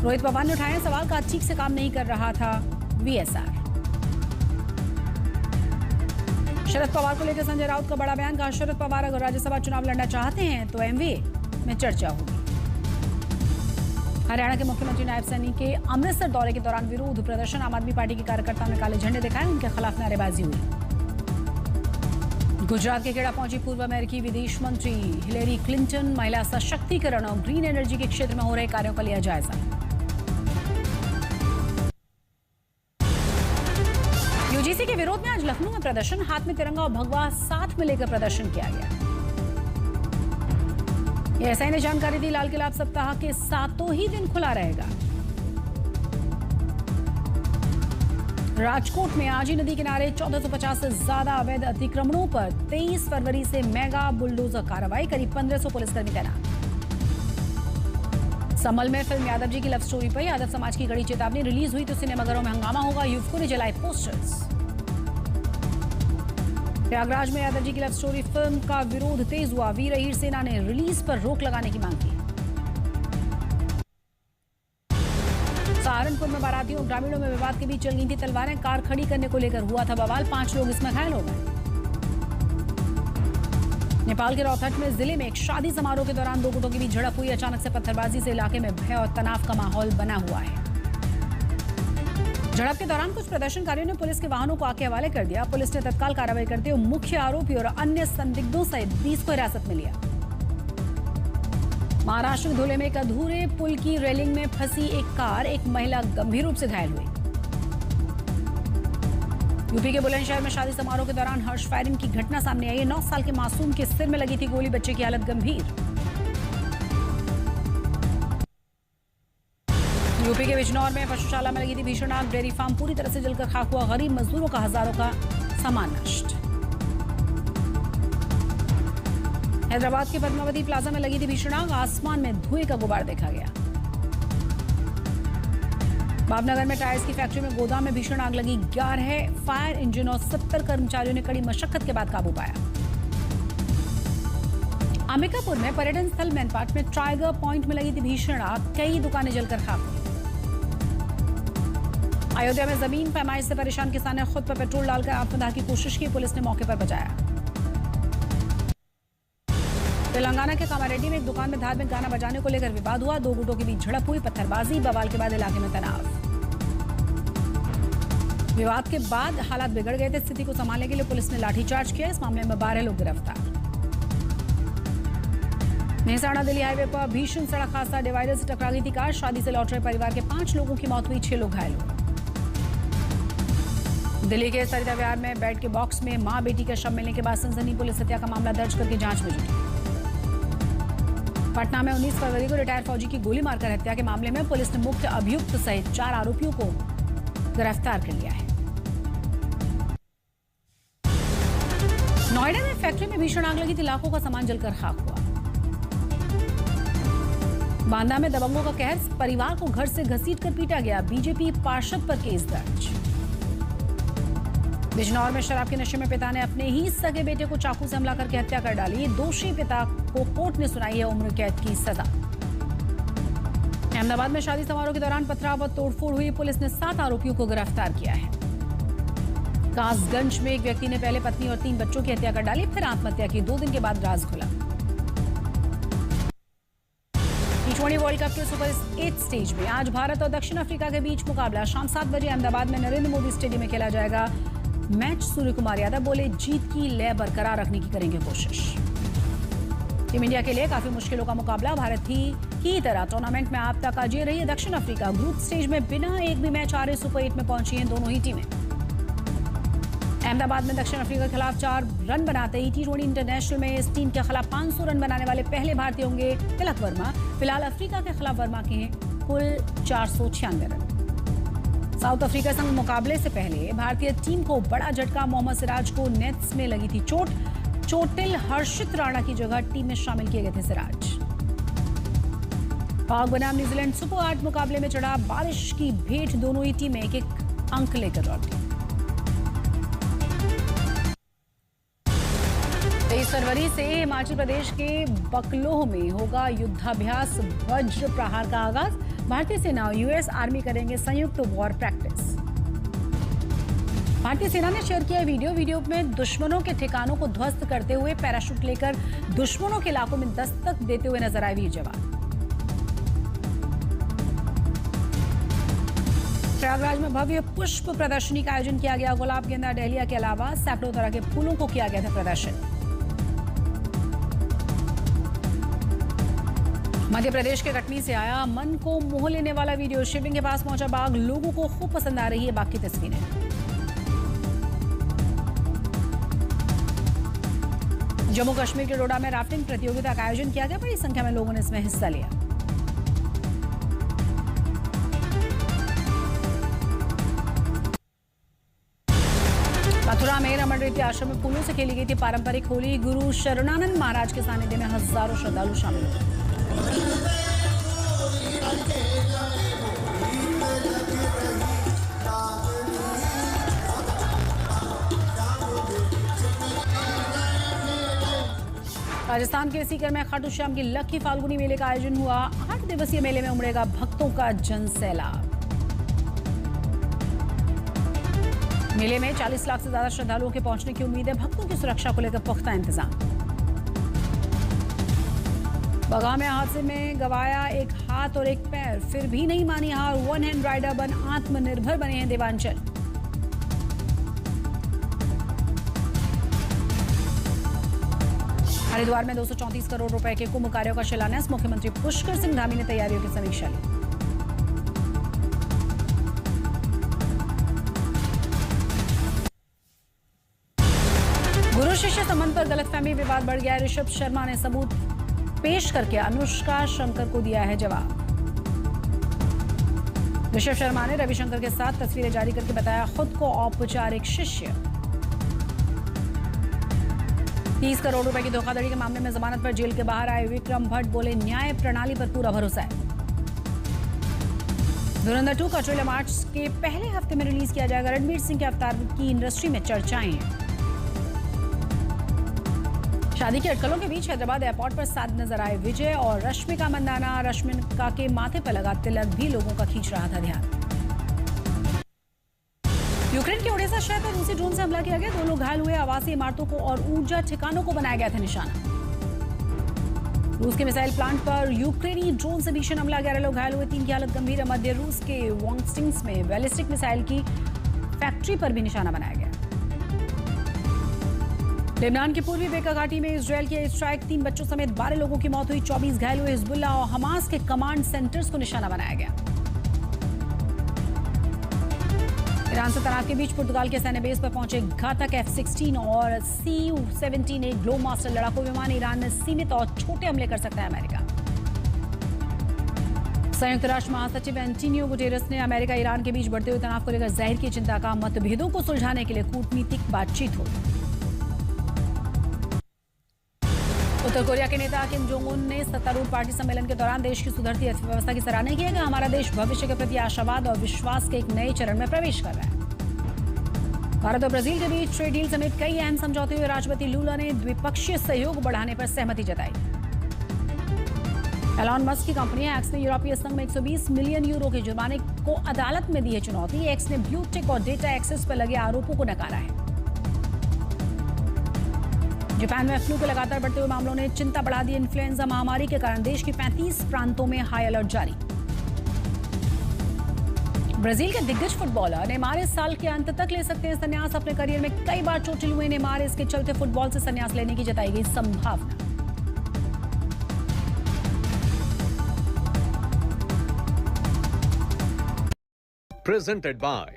रोहित पवार ने उठाया सवाल, का ठीक से काम नहीं कर रहा था वीएसआर। शरद पवार को लेकर संजय राउत का बड़ा बयान, कहा शरद पवार अगर राज्यसभा चुनाव लड़ना चाहते हैं तो एमवीए में चर्चा होगी। हरियाणा के मुख्यमंत्री नायब सैनी के अमृतसर दौरे के दौरान विरोध प्रदर्शन, आम आदमी पार्टी के कार्यकर्ताओं ने काले झंडे दिखाए, उनके खिलाफ नारेबाजी हुई। गुजरात के खेड़ा पहुंची पूर्व अमेरिकी विदेश मंत्री हिलेरी क्लिंटन, महिला सशक्तिकरण और ग्रीन एनर्जी के क्षेत्र में हो रहे कार्यों का लिया जायजा। यूजीसी के विरोध में आज लखनऊ में प्रदर्शन, हाथ में तिरंगा और भगवा साथ में लेकर प्रदर्शन किया गया। एएसआई ने जानकारी दी, लाल किला सप्ताह के 7 ही दिन खुला रहेगा। राजकोट में आजी नदी किनारे 1450 से ज्यादा अवैध अतिक्रमणों पर 23 फरवरी से मेगा बुलडोजर कार्रवाई, करीब 1500 पुलिसकर्मी तैनात। संभल में फिल्म यादव जी की लव स्टोरी पर यादव समाज की कड़ी चेतावनी, रिलीज हुई तो सिनेमाघरों में हंगामा होगा, युवकों ने जलाए पोस्टर्स। प्रयागराज में यादव जी की लव स्टोरी फिल्म का विरोध तेज हुआ, वीर अहिर सेना ने रिलीज पर रोक लगाने की मांग की। सहारनपुर में बारातियों और ग्रामीणों में विवाद के बीच चल गई थी तलवारें, कार खड़ी करने को लेकर हुआ था बवाल, 5 लोग इसमें घायल हो गए। नेपाल के रौतहट में जिले में एक शादी समारोह के दौरान 2 गुटों के बीच झड़प हुई, अचानक से पत्थरबाजी से इलाके में भय और तनाव का माहौल बना हुआ है। झड़प के दौरान कुछ प्रदर्शनकारियों ने पुलिस के वाहनों को आग के हवाले कर दिया, पुलिस ने तत्काल कार्रवाई करते हुए मुख्य आरोपी और अन्य संदिग्धों सहित 20 को हिरासत में लिया। महाराष्ट्र के धुले में एक अधूरे पुल की रेलिंग में फंसी एक कार, एक महिला गंभीर रूप से घायल हुई। यूपी के बुलंदशहर में शादी समारोह के दौरान हर्ष फायरिंग की घटना सामने आई है, 9 साल के मासूम के सिर में लगी थी गोली, बच्चे की हालत गंभीर। यूपी के बिजनौर में पशुशाला में लगी थी भीषण आग, डेयरी फार्म पूरी तरह से जलकर खाक हुआ, गरीब मजदूरों का हजारों का सामान नष्ट। हैदराबाद के पद्मावती प्लाजा में लगी थी भीषण आग, आसमान में धुएं का गुबार देखा गया। भावनगर में टायर्स की फैक्ट्री में गोदाम में भीषण आग लगी, 11 फायर इंजन और 70 कर्मचारियों ने कड़ी मशक्कत के बाद काबू पाया। अंबिकापुर में पर्यटन स्थल मैनपाट में टाइगर पॉइंट में लगी थी भीषण आग, कई दुकानें जलकर खाक हुई। अयोध्या में जमीन पैमाइश से परेशान किसान ने खुद पर पेट्रोल डालकर आत्मदाह की कोशिश की, पुलिस ने मौके पर बचाया। तेलंगाना के कामारेड्डी में एक दुकान में धार्मिक गाना बजाने को लेकर विवाद हुआ, 2 गुटों के बीच झड़प हुई, पत्थरबाजी, बवाल के बाद इलाके में तनाव। विवाद के बाद हालात बिगड़ गए थे, स्थिति को संभालने के लिए पुलिस ने लाठीचार्ज किया, इस मामले में 12 लोग गिरफ्तार। मेहसाणा दिल्ली हाईवे पर भीषण सड़क हादसा, डिवाइडर से टकरा गई थी कार, शादी से लौट रहे परिवार के 5 लोगों की मौत हुई, 6 लोग घायल हुए। दिल्ली के सरिता विहार में बेड के बॉक्स में मां बेटी का शव मिलने के बाद सनसनी, पुलिस हत्या का मामला दर्ज करके जांच में जुटी। पटना में 19 फरवरी को रिटायर्ड फौजी की गोली मारकर हत्या के मामले में पुलिस ने मुख्य अभियुक्त सहित 4 आरोपियों को गिरफ्तार कर लिया है। नोएडा में फैक्ट्री में भीषण आग लगी थी, लाखों का सामान जलकर खाक हुआ। बांदा में दबंगों का कहर, परिवार को घर से घसीटकर पीटा गया, बीजेपी पार्षद पर केस दर्ज। बिजनौर में शराब के नशे में पिता ने अपने ही सगे बेटे को चाकू से हमला करके हत्या कर डाली, दोषी पिता को कोर्ट ने सुनाई है उम्र कैद की सजा। अहमदाबाद में शादी समारोह के दौरान पथराव और तोड़फोड़ हुई, पुलिस ने 7 आरोपियों को गिरफ्तार किया है। कासगंज में एक व्यक्ति ने पहले पत्नी और 3 बच्चों की हत्या कर डाली, फिर आत्महत्या की, 2 दिन के बाद राज खुला। T20 वर्ल्ड कप के सुपर 8 स्टेज में आज भारत और दक्षिण अफ्रीका के बीच मुकाबला, शाम 7 बजे अहमदाबाद में नरेंद्र मोदी स्टेडियम में खेला जाएगा। मैच सूर्य कुमार यादव बोले, जीत की लय बरकरार रखने की करेंगे कोशिश। टीम इंडिया के लिए काफी मुश्किलों का मुकाबला, भारत की तरह टूर्नामेंट में आप तक अजय रही है दक्षिण अफ्रीका, ग्रुप स्टेज में बिना एक भी मैच हारे सुपर 8 में पहुंची हैं दोनों ही टीमें। अहमदाबाद में दक्षिण अफ्रीका के खिलाफ 4 रन बनाते ही T20 इंटरनेशनल में इस टीम के खिलाफ 500 रन बनाने वाले पहले भारतीय होंगे तिलक वर्मा। फिलहाल अफ्रीका के खिलाफ वर्मा के कुल 496 रन। साउथ अफ्रीका संग मुकाबले से पहले भारतीय टीम को बड़ा झटका, मोहम्मद सिराज को नेट्स में लगी थी चोट, चोटिल हर्षित राणा की जगह टीम में शामिल किए गए थे सिराज। पाक बनाम न्यूजीलैंड सुपर 8 मुकाबले में चढ़ा, बारिश की भेंट, दोनों ही टीमें एक अंक लेकर लौटी। 23 फरवरी से हिमाचल प्रदेश के बकलोह में होगा युद्धाभ्यास वज्र प्रहार का आगाज। भारतीय सेना और यूएस आर्मी करेंगे संयुक्त वॉर प्रैक्टिस। भारतीय सेना ने शेयर किया वीडियो में दुश्मनों के ठिकानों को ध्वस्त करते हुए पैराशूट लेकर दुश्मनों के इलाकों में दस्तक देते हुए नजर आए वीर जवान। प्रयागराज में भव्य पुष्प प्रदर्शनी का आयोजन किया गया। गुलाब, गेंदा, डहलिया के अलावा सैकड़ों तरह के फूलों को किया गया था प्रदर्शन। मध्य प्रदेश के कटनी से आया मन को मोह लेने वाला वीडियो। शिवलिंग के पास पहुंचा बाघ, लोगों को खूब पसंद आ रही है बाघ की तस्वीरें। जम्मू कश्मीर के डोडा में राफ्टिंग प्रतियोगिता का आयोजन किया गया। बड़ी संख्या में लोगों ने इसमें हिस्सा लिया। मथुरा में रमण रीति आश्रम में फूलों से खेली गई थी पारंपरिक होली। गुरु शरणानंद महाराज के सानिध्य में हजारों श्रद्धालु शामिल हुए। राजस्थान के सीकर में खाटू श्याम की लक्की फाल्गुनी मेले का आयोजन हुआ। 8 दिवसीय मेले में उमड़ेगा भक्तों का जनसैलाब। मेले में 40 लाख से ज्यादा श्रद्धालुओं के पहुंचने की उम्मीद है। भक्तों की सुरक्षा को लेकर पुख्ता इंतजाम। बगाह में हादसे में गवाया एक हाथ और एक पैर, फिर भी नहीं मानी हार। वन हैंड राइडर बन आत्मनिर्भर बने हैं देवांचल। हरिद्वार में 234 करोड़ रुपए के कुंभ कार्यों का शिलान्यास। मुख्यमंत्री पुष्कर सिंह धामी ने तैयारियों की समीक्षा ली। गुरु शिष्य संबंध पर गलतफहमी विवाद बढ़ गया। ऋषभ शर्मा ने सबूत पेश करके अनुष्का शंकर को दिया है जवाब। ऋषभ शर्मा ने रविशंकर के साथ तस्वीरें जारी करके बताया खुद को औपचारिक शिष्य। 30 करोड़ रुपए की धोखाधड़ी के मामले में जमानत पर जेल के बाहर आए विक्रम भट्ट बोले न्याय प्रणाली पर पूरा भरोसा है। धुरंधर 2 का ट्रेलर मार्च के पहले हफ्ते में रिलीज किया जाएगा। रणवीर सिंह के अवतार की इंडस्ट्री में चर्चाएं हैं। शादी की अटकलों के बीच हैदराबाद एयरपोर्ट पर साथ नजर आए विजय और रश्मिका मंदाना। रश्मिका के माथे पर लगा तिलक भी लोगों का खींच रहा था ध्यान। यूक्रेन के ओडेसा शहर पर रूसी ड्रोन से हमला किया गया। 2 लोग घायल हुए। आवासीय इमारतों को और ऊर्जा ठिकानों को बनाया गया था निशाना। रूस के मिसाइल प्लांट पर यूक्रेनी ड्रोन से भीषण हमला, 11 लोग घायल हुए, 3 की हालत गंभीर है। मध्य रूस के वोंगस्टिंग्स में बैलिस्टिक मिसाइल की फैक्ट्री पर भी निशाना बनाया गया। लेबनान की पूर्वी बेका घाटी में इजरायल की स्ट्राइक, 3 बच्चों समेत 12 लोगों की मौत हुई, 24 घायल हुए। हिजबुल्ला और हमास के कमांड सेंटर्स को निशाना बनाया गया। ईरान से तनाव के बीच पुर्तगाल के सैन्य बेस पर पहुंचे घातक F-16 और Cu-17 ग्लोबमास्टर लड़ाकू विमान। ईरान में सीमित और छोटे हमले कर सकता है अमेरिका। संयुक्त राष्ट्र महासचिव एंटोनियो गुटेरेस ने अमेरिका ईरान के बीच बढ़ते हुए तनाव को लेकर जाहिर की चिंता का। मतभेदों को सुलझाने के लिए कूटनीतिक बातचीत हो। उत्तर कोरिया के नेता किम जोंग उन ने सत्तारूढ़ पार्टी सम्मेलन के दौरान देश की सुधरती अर्थव्यवस्था की सराहना की है कि हमारा देश भविष्य के प्रति आशावाद और विश्वास के एक नए चरण में प्रवेश कर रहा है। भारत और ब्राजील के बीच ट्रेड डील समेत कई अहम समझौते हुए। राष्ट्रपति लूला ने द्विपक्षीय सहयोग बढ़ाने पर सहमति जताई। एलॉन मस्क की कंपनी एक्स ने यूरोपीय संघ में 120 मिलियन यूरो के जुर्माने को अदालत में दी है चुनौती। एक्स ने ब्लू टिक और डेटा एक्सेस पर लगे आरोपों को नकारा है। जापान में फ्लू के लगातार बढ़ते हुए मामलों ने चिंता बढ़ा दी। इन्फ्लुएंजा महामारी के कारण देश के 35 प्रांतों में हाई अलर्ट जारी। ब्राजील के दिग्गज फुटबॉलर नेमार इस साल के अंत तक ले सकते हैं संन्यास। अपने करियर में कई बार चोटिल हुए नेमार, इसके चलते फुटबॉल से संन्यास लेने की जताई गई संभावना। Presented by